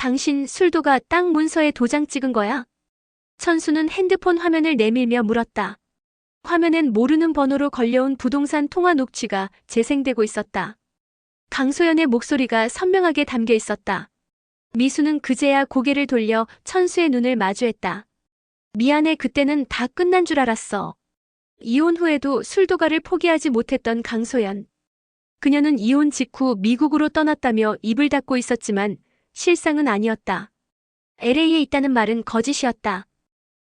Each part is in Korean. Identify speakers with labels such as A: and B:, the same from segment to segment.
A: 당신 술도가 땅 문서에 도장 찍은 거야? 천수는 핸드폰 화면을 내밀며 물었다. 화면엔 모르는 번호로 걸려온 부동산 통화 녹취가 재생되고 있었다. 강소연의 목소리가 선명하게 담겨 있었다. 미수는 그제야 고개를 돌려 천수의 눈을 마주했다. 미안해, 그때는 다 끝난 줄 알았어. 이혼 후에도 술도가를 포기하지 못했던 강소연. 그녀는 이혼 직후 미국으로 떠났다며 입을 닫고 있었지만 실상은 아니었다. LA에 있다는 말은 거짓이었다.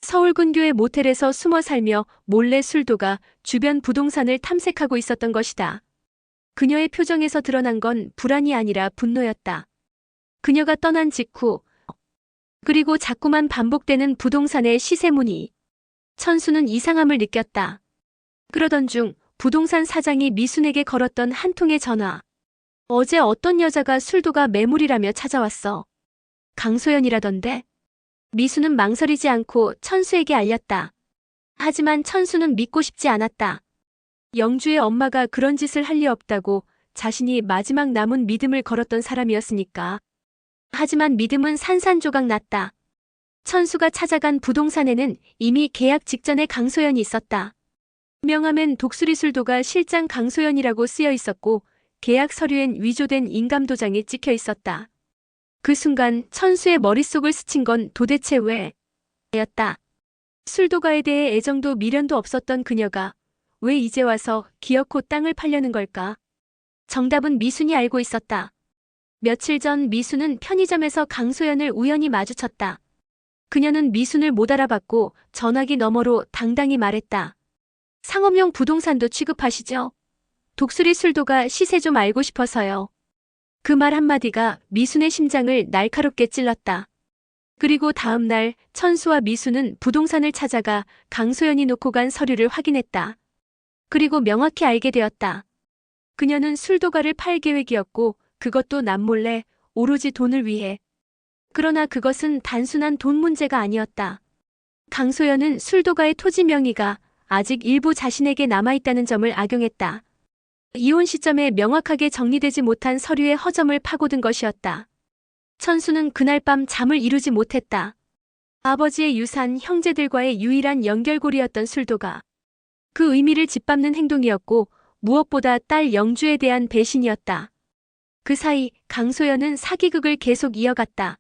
A: 서울 근교의 모텔에서 숨어 살며 몰래 술도가 주변 부동산을 탐색하고 있었던 것이다. 그녀의 표정에서 드러난 건 불안이 아니라 분노였다. 그녀가 떠난 직후, 그리고 자꾸만 반복되는 부동산의 시세 문의. 천수는 이상함을 느꼈다. 그러던 중 부동산 사장이 미순에게 걸었던 한 통의 전화. 어제 어떤 여자가 술도가 매물이라며 찾아왔어. 강소연이라던데? 미수는 망설이지 않고 천수에게 알렸다. 하지만 천수는 믿고 싶지 않았다. 영주의 엄마가 그런 짓을 할 리 없다고 자신이 마지막 남은 믿음을 걸었던 사람이었으니까. 하지만 믿음은 산산조각 났다. 천수가 찾아간 부동산에는 이미 계약 직전에 강소연이 있었다. 명함엔 독수리 술도가 실장 강소연이라고 쓰여 있었고 계약 서류엔 위조된 인감도장이 찍혀 있었다. 그 순간 천수의 머릿속을 스친 건 도대체 왜? 였다. 술도가에 대해 애정도 미련도 없었던 그녀가 왜 이제 와서 기어코 땅을 팔려는 걸까? 정답은 미순이 알고 있었다. 며칠 전 미순은 편의점에서 강소연을 우연히 마주쳤다. 그녀는 미순을 못 알아봤고 전화기 너머로 당당히 말했다. 상업용 부동산도 취급하시죠? 독수리 술도가 시세 좀 알고 싶어서요. 그 말 한마디가 미순의 심장을 날카롭게 찔렀다. 그리고 다음 날 천수와 미순은 부동산을 찾아가 강소연이 놓고 간 서류를 확인했다. 그리고 명확히 알게 되었다. 그녀는 술도가를 팔 계획이었고 그것도 남몰래 오로지 돈을 위해. 그러나 그것은 단순한 돈 문제가 아니었다. 강소연은 술도가의 토지 명의가 아직 일부 자신에게 남아있다는 점을 악용했다. 이혼 시점에 명확하게 정리되지 못한 서류의 허점을 파고든 것이었다. 천수는 그날 밤 잠을 이루지 못했다. 아버지의 유산, 형제들과의 유일한 연결고리였던 술도가. 그 의미를 짓밟는 행동이었고 무엇보다 딸 영주에 대한 배신이었다. 그 사이 강소연은 사기극을 계속 이어갔다.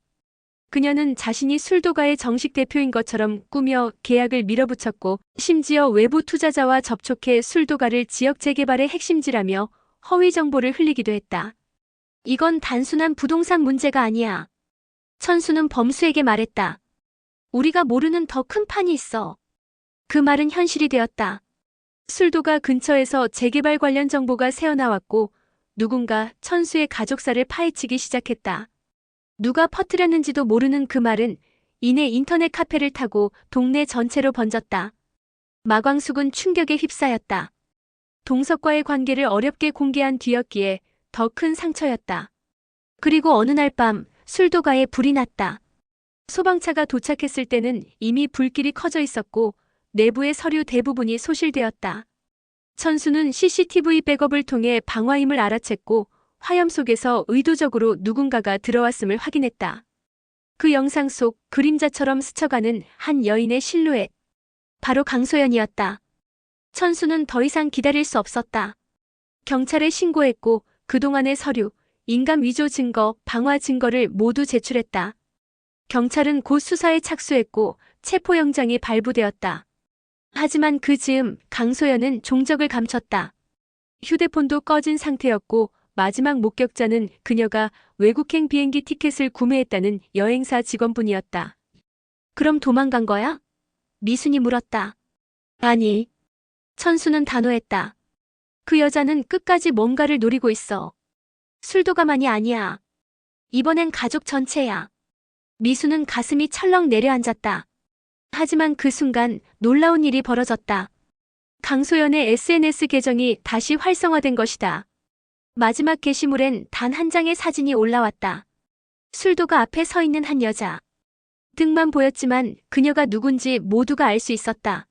A: 그녀는 자신이 술도가의 정식 대표인 것처럼 꾸며 계약을 밀어붙였고 심지어 외부 투자자와 접촉해 술도가를 지역 재개발의 핵심지라며 허위 정보를 흘리기도 했다. 이건 단순한 부동산 문제가 아니야. 천수는 범수에게 말했다. 우리가 모르는 더 큰 판이 있어. 그 말은 현실이 되었다. 술도가 근처에서 재개발 관련 정보가 새어나왔고 누군가 천수의 가족사를 파헤치기 시작했다. 누가 퍼뜨렸는지도 모르는 그 말은 이내 인터넷 카페를 타고 동네 전체로 번졌다. 마광숙은 충격에 휩싸였다. 동석과의 관계를 어렵게 공개한 뒤였기에 더 큰 상처였다. 그리고 어느 날 밤 술도가에 불이 났다. 소방차가 도착했을 때는 이미 불길이 커져 있었고 내부의 서류 대부분이 소실되었다. 천수는 CCTV 백업을 통해 방화임을 알아챘고 화염 속에서 의도적으로 누군가가 들어왔음을 확인했다. 그 영상 속 그림자처럼 스쳐가는 한 여인의 실루엣. 바로 강소연이었다. 천수는 더 이상 기다릴 수 없었다. 경찰에 신고했고 그동안의 서류, 인감 위조 증거, 방화 증거를 모두 제출했다. 경찰은 곧 수사에 착수했고 체포영장이 발부되었다. 하지만 그 즈음 강소연은 종적을 감췄다. 휴대폰도 꺼진 상태였고 마지막 목격자는 그녀가 외국행 비행기 티켓을 구매했다는 여행사 직원분이었다. 그럼 도망간 거야? 미순이 물었다. 아니. 천수는 단호했다. 그 여자는 끝까지 뭔가를 노리고 있어. 술도가만이 아니야. 이번엔 가족 전체야. 미수는 가슴이 철렁 내려앉았다. 하지만 그 순간 놀라운 일이 벌어졌다. 강소연의 SNS 계정이 다시 활성화된 것이다. 마지막 게시물엔 단 한 장의 사진이 올라왔다. 술도가 앞에 서 있는 한 여자. 등만 보였지만 그녀가 누군지 모두가 알 수 있었다.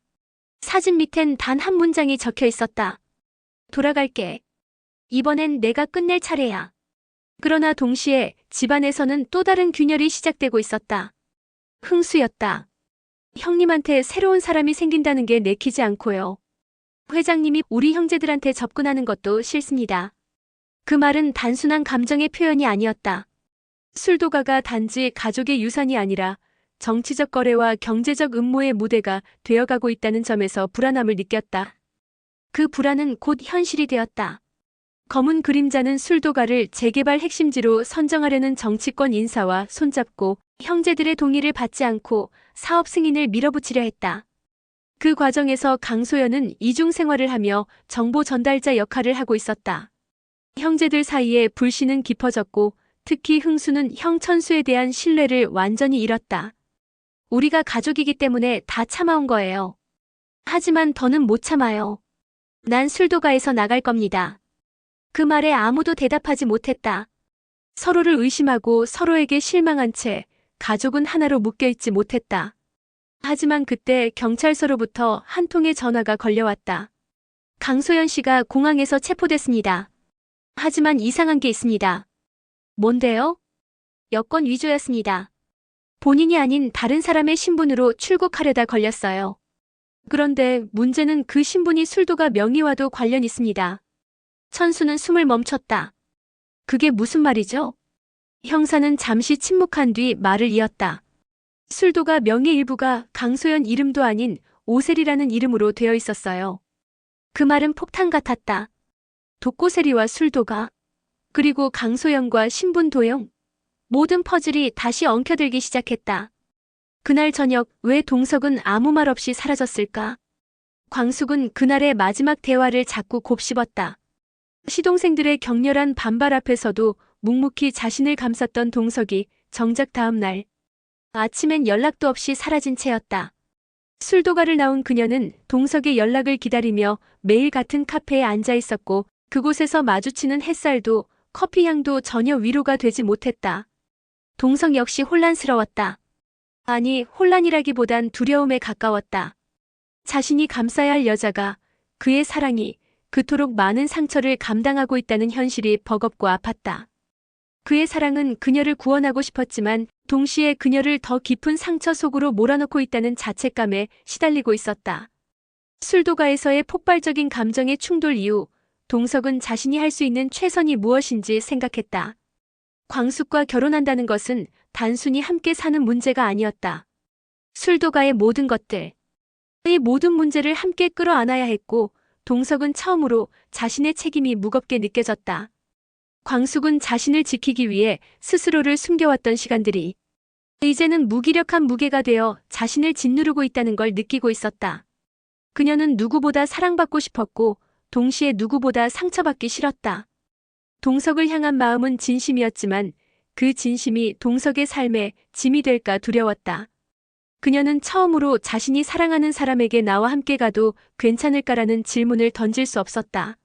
A: 사진 밑엔 단 한 문장이 적혀 있었다. 돌아갈게. 이번엔 내가 끝낼 차례야. 그러나 동시에 집안에서는 또 다른 균열이 시작되고 있었다. 흥수였다. 형님한테 새로운 사람이 생긴다는 게 내키지 않고요. 회장님이 우리 형제들한테 접근하는 것도 싫습니다. 그 말은 단순한 감정의 표현이 아니었다. 술도가가 단지 가족의 유산이 아니라 정치적 거래와 경제적 음모의 무대가 되어가고 있다는 점에서 불안함을 느꼈다. 그 불안은 곧 현실이 되었다. 검은 그림자는 술도가를 재개발 핵심지로 선정하려는 정치권 인사와 손잡고 형제들의 동의를 받지 않고 사업 승인을 밀어붙이려 했다. 그 과정에서 강소연은 이중 생활을 하며 정보 전달자 역할을 하고 있었다. 형제들 사이에 불신은 깊어졌고 특히 흥수는 형 천수에 대한 신뢰를 완전히 잃었다. 우리가 가족이기 때문에 다 참아온 거예요. 하지만 더는 못 참아요. 난 술도가에서 나갈 겁니다. 그 말에 아무도 대답하지 못했다. 서로를 의심하고 서로에게 실망한 채 가족은 하나로 묶여있지 못했다. 하지만 그때 경찰서로부터 한 통의 전화가 걸려왔다. 강소연 씨가 공항에서 체포됐습니다. 하지만 이상한 게 있습니다. 뭔데요? 여권 위조였습니다. 본인이 아닌 다른 사람의 신분으로 출국하려다 걸렸어요. 그런데 문제는 그 신분이 술도가 명의와도 관련 있습니다. 천수는 숨을 멈췄다. 그게 무슨 말이죠? 형사는 잠시 침묵한 뒤 말을 이었다. 술도가 명의 일부가 강소연 이름도 아닌 오세리라는 이름으로 되어 있었어요. 그 말은 폭탄 같았다. 독고세리와 술도가, 그리고 강소연과 신분 도용, 모든 퍼즐이 다시 엉켜들기 시작했다. 그날 저녁 왜 동석은 아무 말 없이 사라졌을까? 광숙은 그날의 마지막 대화를 자꾸 곱씹었다. 시동생들의 격렬한 반발 앞에서도 묵묵히 자신을 감쌌던 동석이 정작 다음 날 아침엔 연락도 없이 사라진 채였다. 술도가를 나온 그녀는 동석의 연락을 기다리며 매일 같은 카페에 앉아 있었고 그곳에서 마주치는 햇살도 커피 향도 전혀 위로가 되지 못했다. 동석 역시 혼란스러웠다. 아니, 혼란이라기보단 두려움에 가까웠다. 자신이 감싸야 할 여자가, 그의 사랑이 그토록 많은 상처를 감당하고 있다는 현실이 버겁고 아팠다. 그의 사랑은 그녀를 구원하고 싶었지만 동시에 그녀를 더 깊은 상처 속으로 몰아넣고 있다는 자책감에 시달리고 있었다. 술도가에서의 폭발적인 감정의 충돌 이후 동석은 자신이 할 수 있는 최선이 무엇인지 생각했다. 광숙과 결혼한다는 것은 단순히 함께 사는 문제가 아니었다. 술도가의 모든 것들, 이 모든 문제를 함께 끌어안아야 했고 동석은 처음으로 자신의 책임이 무겁게 느껴졌다. 광숙은 자신을 지키기 위해 스스로를 숨겨왔던 시간들이 이제는 무기력한 무게가 되어 자신을 짓누르고 있다는 걸 느끼고 있었다. 그녀는 누구보다 사랑받고 싶었고 동시에 누구보다 상처받기 싫었다. 동석을 향한 마음은 진심이었지만 그 진심이 동석의 삶에 짐이 될까 두려웠다. 그녀는 처음으로 자신이 사랑하는 사람에게 나와 함께 가도 괜찮을까라는 질문을 던질 수 없었다.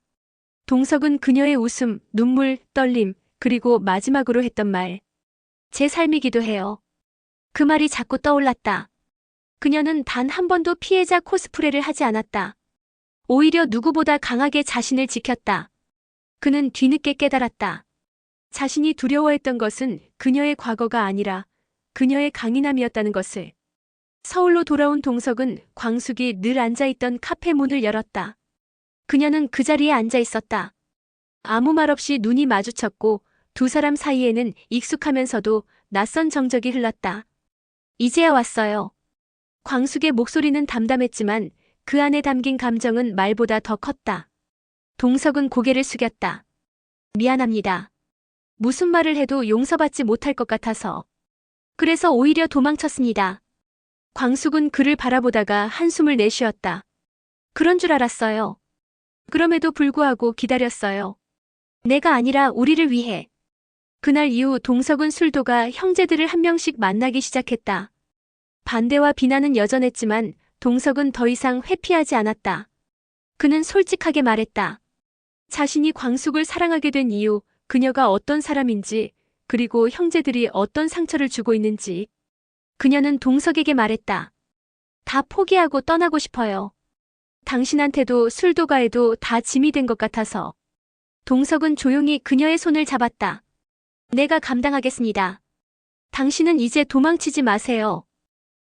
A: 동석은 그녀의 웃음, 눈물, 떨림, 그리고 마지막으로 했던 말. 제 삶이기도 해요. 그 말이 자꾸 떠올랐다. 그녀는 단 한 번도 피해자 코스프레를 하지 않았다. 오히려 누구보다 강하게 자신을 지켰다. 그는 뒤늦게 깨달았다. 자신이 두려워했던 것은 그녀의 과거가 아니라 그녀의 강인함이었다는 것을. 서울로 돌아온 동석은 광숙이 늘 앉아있던 카페 문을 열었다. 그녀는 그 자리에 앉아 있었다. 아무 말 없이 눈이 마주쳤고 두 사람 사이에는 익숙하면서도 낯선 정적이 흘렀다. 이제야 왔어요. 광숙의 목소리는 담담했지만 그 안에 담긴 감정은 말보다 더 컸다. 동석은 고개를 숙였다. 미안합니다. 무슨 말을 해도 용서받지 못할 것 같아서. 그래서 오히려 도망쳤습니다. 광숙은 그를 바라보다가 한숨을 내쉬었다. 그런 줄 알았어요. 그럼에도 불구하고 기다렸어요. 내가 아니라 우리를 위해. 그날 이후 동석은 술도가 형제들을 한 명씩 만나기 시작했다. 반대와 비난은 여전했지만 동석은 더 이상 회피하지 않았다. 그는 솔직하게 말했다. 자신이 광숙을 사랑하게 된 이유, 그녀가 어떤 사람인지, 그리고 형제들이 어떤 상처를 주고 있는지. 그녀는 동석에게 말했다. 다 포기하고 떠나고 싶어요. 당신한테도 술도가에도 다 짐이 된 것 같아서. 동석은 조용히 그녀의 손을 잡았다. 내가 감당하겠습니다. 당신은 이제 도망치지 마세요.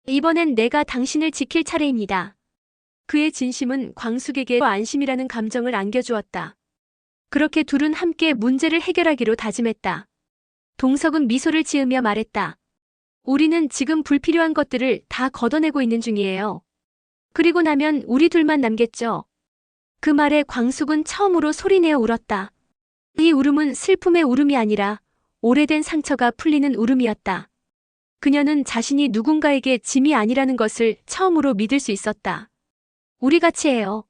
A: 이번엔 내가 당신을 지킬 차례입니다. 그의 진심은 광숙에게 안심이라는 감정을 안겨주었다. 그렇게 둘은 함께 문제를 해결하기로 다짐했다. 동석은 미소를 지으며 말했다. 우리는 지금 불필요한 것들을 다 걷어내고 있는 중이에요. 그리고 나면 우리 둘만 남겠죠. 그 말에 광숙은 처음으로 소리내어 울었다. 이 울음은 슬픔의 울음이 아니라 오래된 상처가 풀리는 울음이었다. 그녀는 자신이 누군가에게 짐이 아니라는 것을 처음으로 믿을 수 있었다. 우리 같이 해요.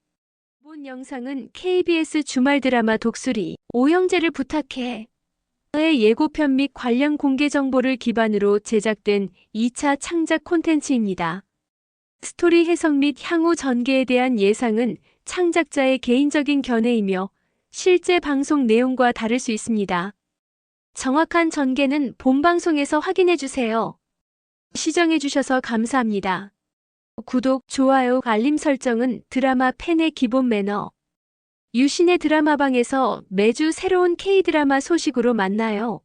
A: 본 영상은 KBS 주말 드라마 독수리, 오영재를 부탁해. 의 예고편 및 관련 공개 정보를 기반으로 제작된 2차 창작 콘텐츠입니다. 스토리 해석 및 향후 전개에 대한 예상은 창작자의 개인적인 견해이며 실제 방송 내용과 다를 수 있습니다. 정확한 전개는 본방송에서 확인해주세요. 시청해주셔서 감사합니다. 구독, 좋아요, 알림 설정은 드라마 팬의 기본 매너. 유신의 드라마방에서 매주 새로운 K드라마 소식으로 만나요.